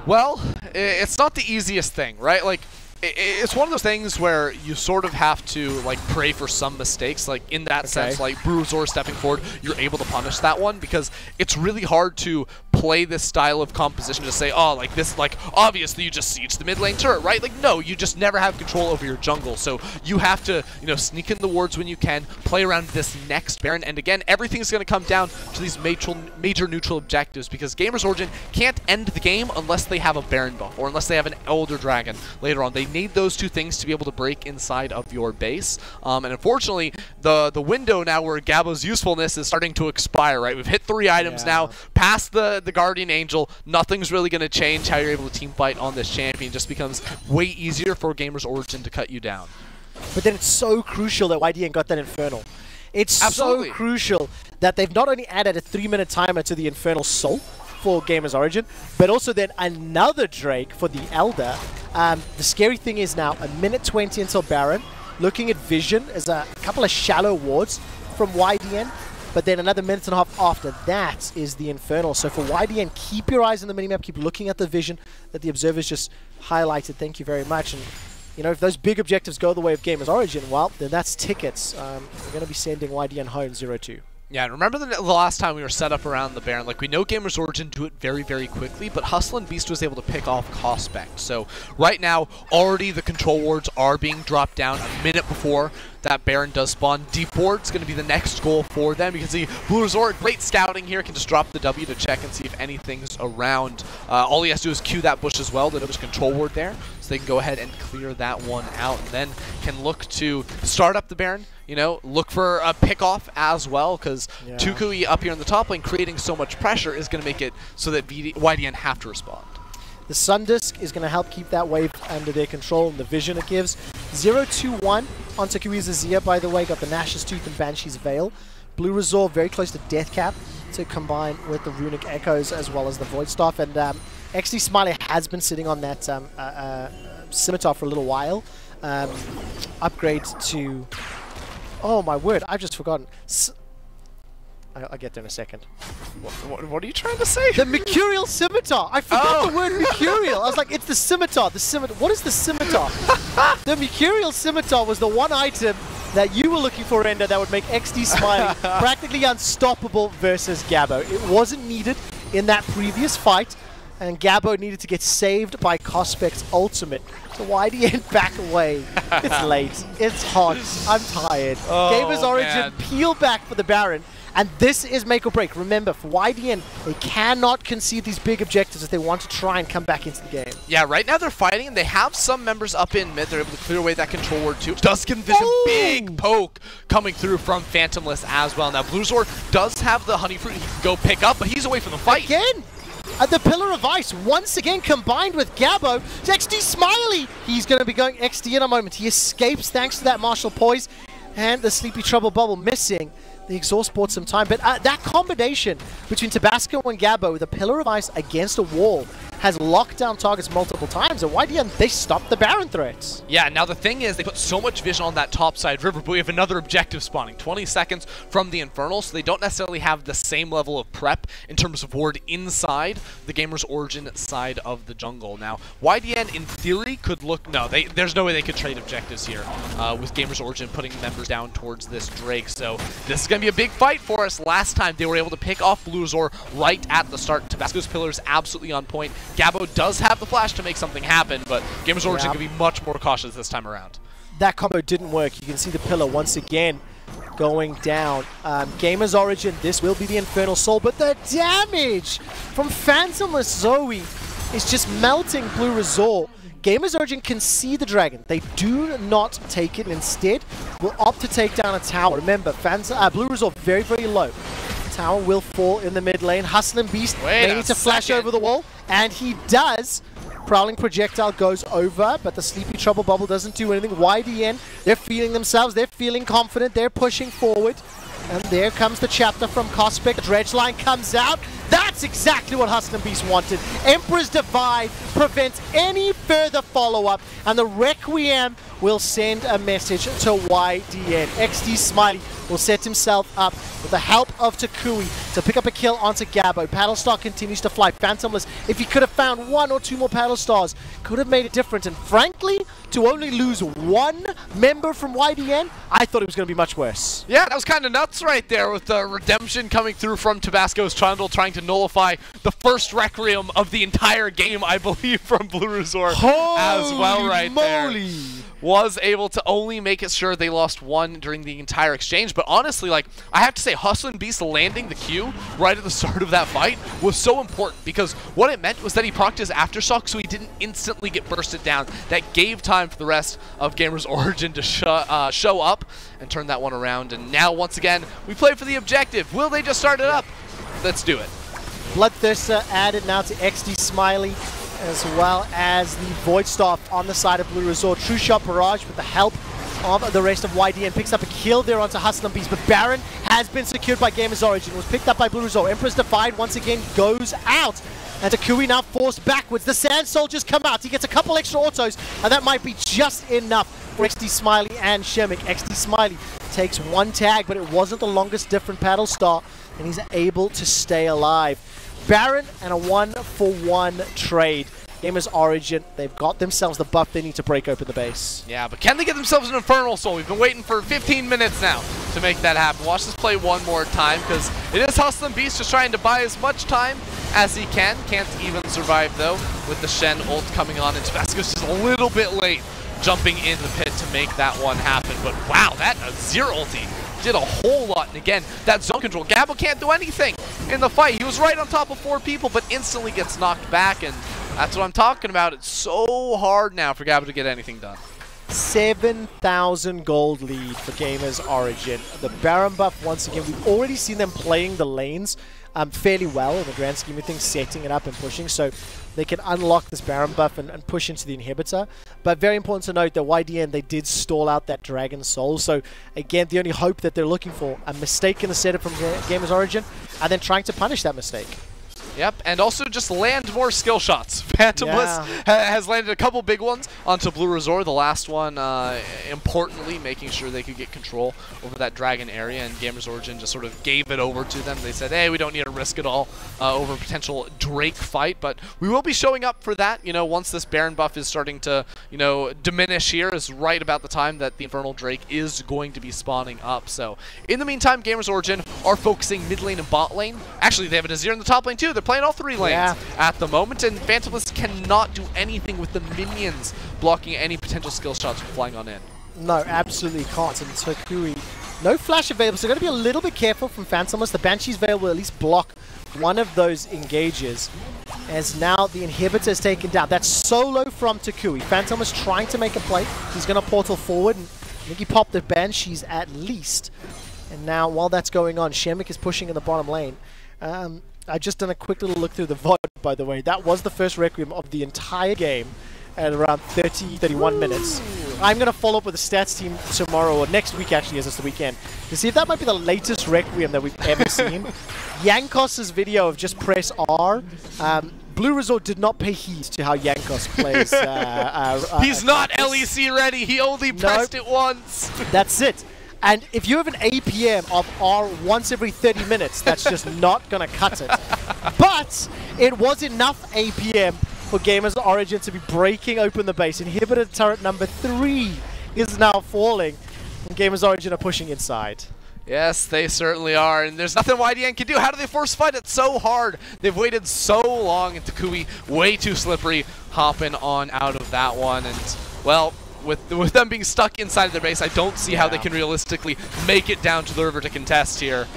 Well, it's not the easiest thing, right? Like, it's one of those things where you sort of have to pray for some mistakes. In that sense, Blue Resort stepping forward, you're able to punish that one because it's really hard to play this style of composition to say, oh, like this, like obviously you just siege the mid lane turret, right? Like no, you just never have control over your jungle. So you have to, you know, sneak in the wards when you can, play around this next Baron, and again, everything's going to come down to these major neutral objectives, because Gamers Origin can't end the game unless they have a Baron buff or unless they have an Elder Dragon later on. They need those two things to be able to break inside of your base. And unfortunately, the window now where Gabo's usefulness is starting to expire, right? We've hit 3 items now, past the Guardian Angel. Nothing's really going to change how you're able to team fight on this champion. It just becomes way easier for Gamers Origin to cut you down. But then it's so crucial that YDN got that Infernal. It's so crucial that they've not only added a 3-minute timer to the Infernal Soul for Gamers Origin, but also then another Drake for the Elder. The scary thing is now a minute 20 until Baron. Looking at Vision as a couple of shallow wards from YDN, but then another minute and a half after that is the Infernal. So for YDN, keep your eyes on the minimap, keep looking at the vision that the observers just highlighted. Thank you very much. And you know, if those big objectives go the way of Gamers Origin, well, then that's tickets. We're going to be sending YDN home 0-2. Yeah, and remember the last time we were set up around the Baron, like we know Gamers Origin do it very, very quickly, but Hustle and Beast was able to pick off Cospect. So right now, already the control wards are being dropped down a minute before that Baron does spawn. Deep ward's going to be the next goal for them. You can see Blue Resort, great scouting here, can just drop the W to check and see if anything's around. All he has to do is queue that bush as well, there's control ward there, so they can go ahead and clear that one out, and then can look to start up the Baron. You know, look for a pick-off as well, because Tukui up here in the top lane creating so much pressure is going to make it so that YDN have to respond. The Sun Disc is going to help keep that wave under their control, and the vision it gives. 0-2-1 on Tukui's Azir, by the way, got the Nash's Tooth and Banshee's Veil. Blue Resort very close to Death Cap to combine with the Runic Echoes as well as the Void Staff, and XD Smiley has been sitting on that Scimitar for a little while. Upgrade to... Oh my word, I've just forgotten. I'll get there in a second. What are you trying to say? The Mercurial Scimitar! I forgot the word Mercurial! I was like, it's the Scimitar, the Scimitar. What is the Scimitar? The Mercurial Scimitar was the one item that you were looking for, Ender, that would make XD Smiley practically unstoppable versus Gabo. It wasn't needed in that previous fight, and Gabo needed to get saved by Cospect's ultimate. So YDN back away. It's late. It's hot. I'm tired. Gamers Origin peel back for the Baron. And this is make or break. Remember, for YDN, they cannot concede these big objectives if they want to try and come back into the game. Yeah, right now they're fighting, and they have some members up in mid. They're able to clear away that control ward too. Duskin Vision, big poke coming through from Phantomless as well. Now, Bluezor does have the Honey Fruit he can go pick up, but he's away from the fight. Again! The Pillar of Ice, once again combined with Gabo. XD Smiley! He's going to be going XD in a moment. He escapes thanks to that Martial Poise and the Sleepy Trouble Bubble missing. The exhaust bought some time, but that combination between Tabasco and Gabo with a Pillar of Ice against a wall has locked down targets multiple times, and YDN, they stopped the Baron threats. Yeah, now the thing is, they put so much vision on that top side river, but we have another objective spawning, 20 seconds from the Infernal, so they don't necessarily have the same level of prep in terms of ward inside the Gamers Origin side of the jungle. Now, YDN, in theory, could look... No, there's no way they could trade objectives here with Gamers Origin putting members down towards this Drake, so this is going to be a big fight for us. Last time, they were able to pick off Bluezor right at the start. Tabasco's Pillar is absolutely on point. Gabo does have the flash to make something happen, but Gamers Origin can be much more cautious this time around. That combo didn't work. You can see the Pillar once again going down. Gamers Origin, this will be the Infernal Soul, but the damage from Phantomless Zoe is just melting Blue Resort. Gamers Origin can see the dragon. They do not take it. Instead, will opt to take down a tower. Remember, Blue Resort very, very low. Tower will fall in the mid lane. Hustling Beast may need to flash over the wall, and he does. Prowling Projectile goes over, but the Sleepy Trouble Bubble doesn't do anything. YDN, they're feeling themselves, they're feeling confident, they're pushing forward. And there comes the chapter from Cospect. Dredge line comes out. That's exactly what Hustling Beast wanted. Emperor's Divide prevents any further follow-up, and the Requiem will send a message to YDN. XD Smiley will set himself up with the help of Toucouille to pick up a kill onto Gabo. Paddle Star continues to fly. Phantomless, if he could have found 1 or 2 more Paddle Stars, could have made a difference. And frankly, to only lose 1 member from YDN, I thought it was going to be much worse. Yeah, that was kind of nuts right there with the redemption coming through from Tabasco's Trundle, trying to nullify the first Requiem of the entire game, I believe, from Blue Resort as well right moly. there. Was able to only make it sure they lost 1 during the entire exchange. But honestly, like, I have to say, Hustlin' Beast landing the Q right at the start of that fight was so important, because what it meant was that he procced his Aftershock so he didn't instantly get bursted down. That gave time for the rest of Gamers Origin to show up and turn that one around. And now, once again, we play for the objective. Will they just start it up? Let's do it. Bloodthirster added now to XD Smiley, as well as the Void Staff on the side of Blue Resort. True Shot Barrage with the help of the rest of YDN picks up a kill there onto Hustlin' Beast, but Baron has been secured by Gamers Origin. It was picked up by Blue Resort. Empress Defied once again goes out, and Toucouille now forced backwards. The Sand Soldiers come out. He gets a couple extra autos, and that might be just enough for XD Smiley and Shemek. XD Smiley takes 1 tag, but it wasn't the longest different Paddle Star, and he's able to stay alive. Baron and a 1-for-1 trade. Gamers Origin, they've got themselves the buff they need to break open the base. Yeah, but can they get themselves an Infernal Soul? We've been waiting for 15 minutes now to make that happen. Watch this play one more time, because it is Hustlin' Beast just trying to buy as much time as he can. Can't even survive, though, with the Shen ult coming on, and Tabasco's just a little bit late jumping in the pit to make that one happen. But wow, that Azir ulti did a whole lot. And again, that zone control. Gabo can't do anything in the fight. He was right on top of 4 people, but instantly gets knocked back, and that's what I'm talking about. It's so hard now for Gabo to get anything done. 7,000 gold lead for Gamers Origin. The Baron buff, once again, we've already seen them playing the lanes fairly well in the grand scheme of things, setting it up and pushing, so they can unlock this Baron buff and push into the inhibitor. But very important to note that YDN, they did stall out that Dragon Soul, so again, the only hope that they're looking for, a mistake in the setup from Gamers Origin, and then trying to punish that mistake. Yep, and also just land more skill shots. Phantomless has landed a couple big ones onto Blue Resort. The last one, importantly, making sure they could get control over that Dragon area, and Gamers Origin just sort of gave it over to them. They said, hey, we don't need to risk it all over a potential Drake fight, but we will be showing up for that, you know, once this Baron buff is starting to, you know, diminish here, is right about the time that the Infernal Drake is going to be spawning up. So, in the meantime, Gamers Origin are focusing mid lane and bot lane. Actually, they have a Azir in the top lane, too. They're playing all 3 lanes at the moment, and Phantomless cannot do anything with the minions blocking any potential skill shots from flying on in. No, absolutely can't. And Toucouille, no flash available, so got to be a little bit careful from Phantomless. The Banshee's Veil will at least block one of those engages, as now the inhibitor is taken down. That's solo from Toucouille. Phantomless trying to make a play. He's going to portal forward, and I think he popped the Banshees at least. And now, while that's going on, Shemek is pushing in the bottom lane. I've just done a quick little look through the VOD, by the way. That was the first Requiem of the entire game at around 31 minutes. I'm going to follow up with the stats team tomorrow, or next week actually, as it's the weekend, to see if that might be the latest Requiem that we've ever seen. Yankos' video of just press R. Blue Resort did not pay heed to how Yankos plays. He's not LEC ready. He only pressed it once. That's it. And if you have an APM of R once every 30 minutes, that's just not going to cut it. But it was enough APM for Gamers Origin to be breaking open the base. Inhibitor turret number 3 is now falling, and Gamers Origin are pushing inside. Yes, they certainly are, and there's nothing YDN can do. How do they force fight it so hard? They've waited so long, and Toucouille way too slippery, hopping on out of that one, and, well, with them being stuck inside of their base, I don't see how they can realistically make it down to the river to contest here.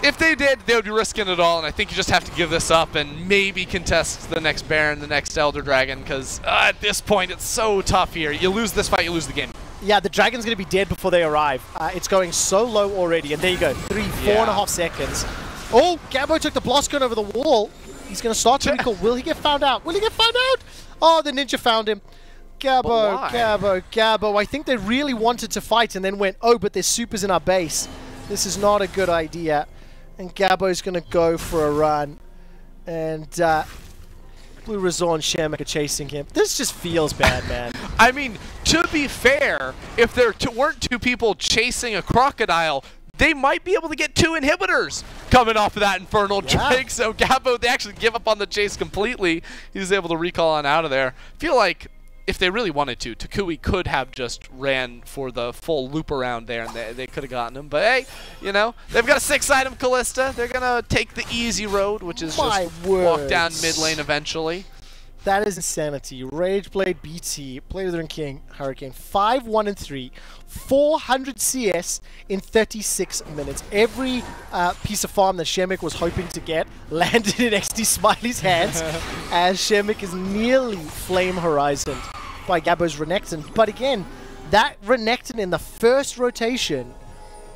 If they did, they would be risking it all, and I think you just have to give this up and maybe contest the next Baron, the next Elder Dragon, because at this point, it's so tough here. You lose this fight, you lose the game. Yeah, the Dragon's going to be dead before they arrive. It's going so low already, and there you go, 4.5 seconds. Oh, Gabo took the blast gun over the wall. He's going to start to recall. Will he get found out? Will he get found out? Oh, the ninja found him. Gabo. I think they really wanted to fight and then went, oh, but there's supers in our base. This is not a good idea. And Gabo's going to go for a run. And Blue Resort and Shemek are chasing him. This just feels bad, man. I mean, to be fair, if there weren't two people chasing a crocodile, they might be able to get 2 inhibitors coming off of that Infernal Drake. So Gabo, they actually give up on the chase completely. He's able to recall on out of there. Feel like if they really wanted to, Toucouille could have just ran for the full loop around there, and they could have gotten him. But hey, you know, they've got a 6-item Kalista. They're going to take the easy road, which is just walk down mid lane eventually. That is insanity. Rageblade BT, Player of the King, Hurricane, 5-1-3, 400 CS in 36 minutes. Every piece of farm that Shemek was hoping to get landed in XD Smiley's hands, as Shemek is nearly flame horizoned by Gabo's Renekton. But again, that Renekton in the first rotation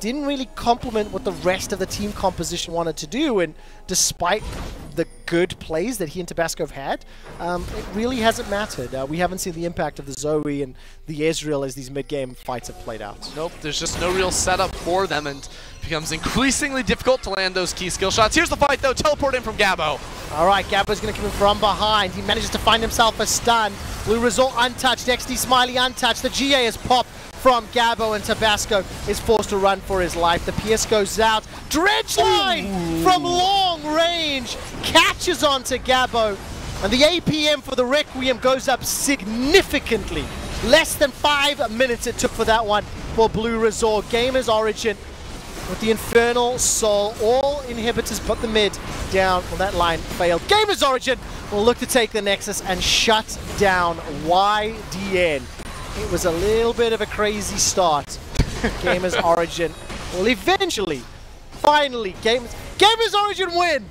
didn't really complement what the rest of the team composition wanted to do, and despite the good plays that he and Tabasco have had, it really hasn't mattered. We haven't seen the impact of the Zoe and the Ezreal as these mid-game fights have played out. Nope, there's just no real setup for them, and it becomes increasingly difficult to land those key skill shots. Here's the fight, though. Teleport in from Gabo. All right, Gabo's going to come in from behind. He manages to find himself a stun. Blue Resort untouched, XD Smiley untouched. The GA is popped from Gabo, and Tabasco is forced to run for his life. The PS goes out. Dredgeline from long range catches on to Gabo, and the APM for the Requiem goes up significantly. Less than 5 minutes it took for that one for Blue Resort. Gamers Origin with the Infernal Soul, all inhibitors but the mid down. Well, that line failed. Gamers Origin will look to take the Nexus and shut down YDN. It was a little bit of a crazy start. Gamers Origin will eventually, finally, Gamers Origin win!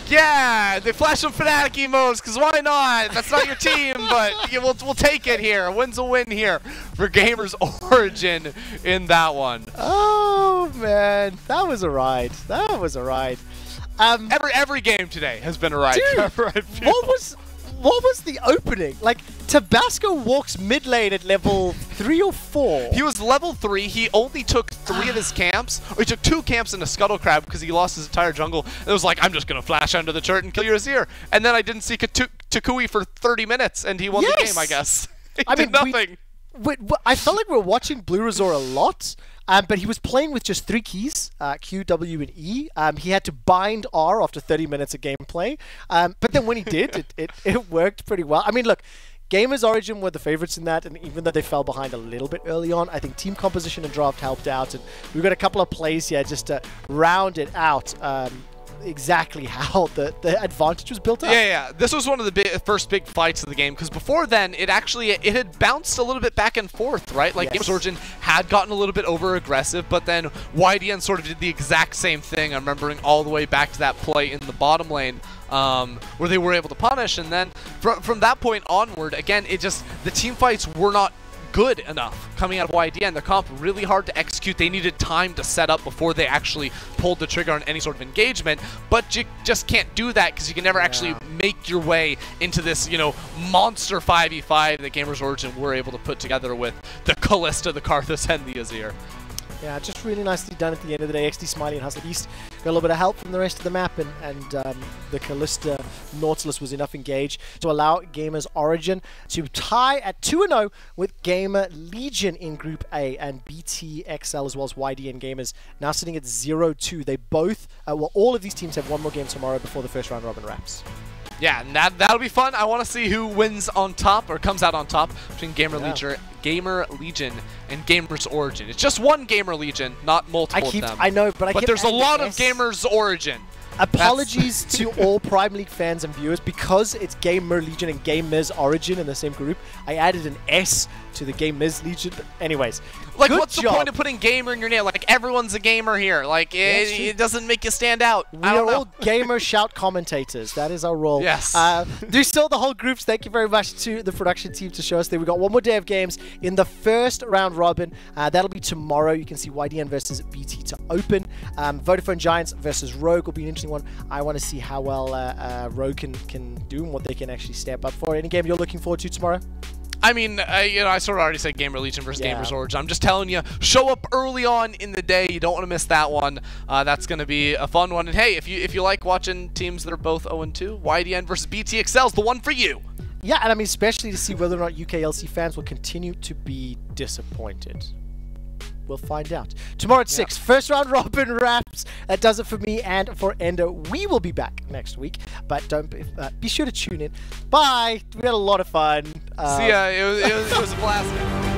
Yeah, they flash some Fnatic emotes, because why not? That's not your team, but we'll take it here. A win's a win here for Gamers Origin in that one. Oh, man. That was a ride. That was a ride. Every game today has been a ride. Dude, what was the opening? Like, Tabasco walks mid lane at level 3 or 4. He was level 3. He only took 3 of his camps. Or he took 2 camps in a Scuttle Crab because he lost his entire jungle. It was like, I'm just going to flash under the turret and kill your Azir. And then I didn't see Toucouille for 30 minutes, and he won the game, I guess. He did nothing. I felt like we were watching Blue Resort a lot. But he was playing with just 3 keys, Q, W, and E. He had to bind R after 30 minutes of gameplay. But then when he did, it worked pretty well. I mean, look, Gamers Origin were the favorites in that, and even though they fell behind a little bit early on, I think team composition and draft helped out. And we've got a couple of plays here just to round it out. Exactly how the advantage was built up. Yeah. This was one of the first big fights of the game, because before then, it had bounced a little bit back and forth, right? Like, Gamers Origin had gotten a little bit over-aggressive, but then YDN sort of did the exact same thing. I'm remembering all the way back to that play in the bottom lane, where they were able to punish, and then from that point onward, again, the team fights were not good enough coming out of YDN. Their comp really hard to execute. They needed time to set up before they actually pulled the trigger on any sort of engagement, but you just can't do that because you can never actually make your way into this, you know, monster 5v5 that Gamers Origin were able to put together with the Kalista, the Karthus, and the Azir. Yeah, just really nicely done at the end of the day. XD Smiley and Hustler East got a little bit of help from the rest of the map, and the Kalista Nautilus was enough engage to allow Gamers Origin to tie at 2-0 with Gamer Legion in Group A, and BTXL as well as YDN Gamers now sitting at 0-2. They both, well, all of these teams have one more game tomorrow before the first round robin wraps. Yeah, and that'll be fun. I want to see who wins on top, or comes out on top, between Gamer Legion and Gamers Origin. It's just one Gamer Legion, not multiple of them. I know, but there's a lot of Gamers Origin. Apologies to all Prime League fans and viewers, because it's Gamer Legion and Gamers Origin in the same group. I added an S to the Gamers Legion. But anyways, like, what's the point of putting gamer in your name? Like, everyone's a gamer here. Like, it doesn't make you stand out. We are all gamer shout commentators. That is our role. Yes. Do still the whole groups. Thank you very much to the production team to show us that we got one more day of games in the first round robin. That'll be tomorrow. You can see YDN versus BT to open. Vodafone Giants versus Rogue will be an interesting one. I want to see how well Rogue can do and what they can actually step up for. Any game you're looking forward to tomorrow? I mean, I sort of already said Gamer Legion versus Gamers Origin. I'm just telling you, show up early on in the day. You don't want to miss that one. That's going to be a fun one. And hey, if you like watching teams that are both 0-2, YDN versus BTXL is the one for you. Yeah, and I mean, especially to see whether or not UKLC fans will continue to be disappointed. We'll find out. Tomorrow at 6, first round robin wraps. That does it for me and for Endo. We will be back next week, but don't be sure to tune in. Bye. We had a lot of fun. See ya. It was a blast.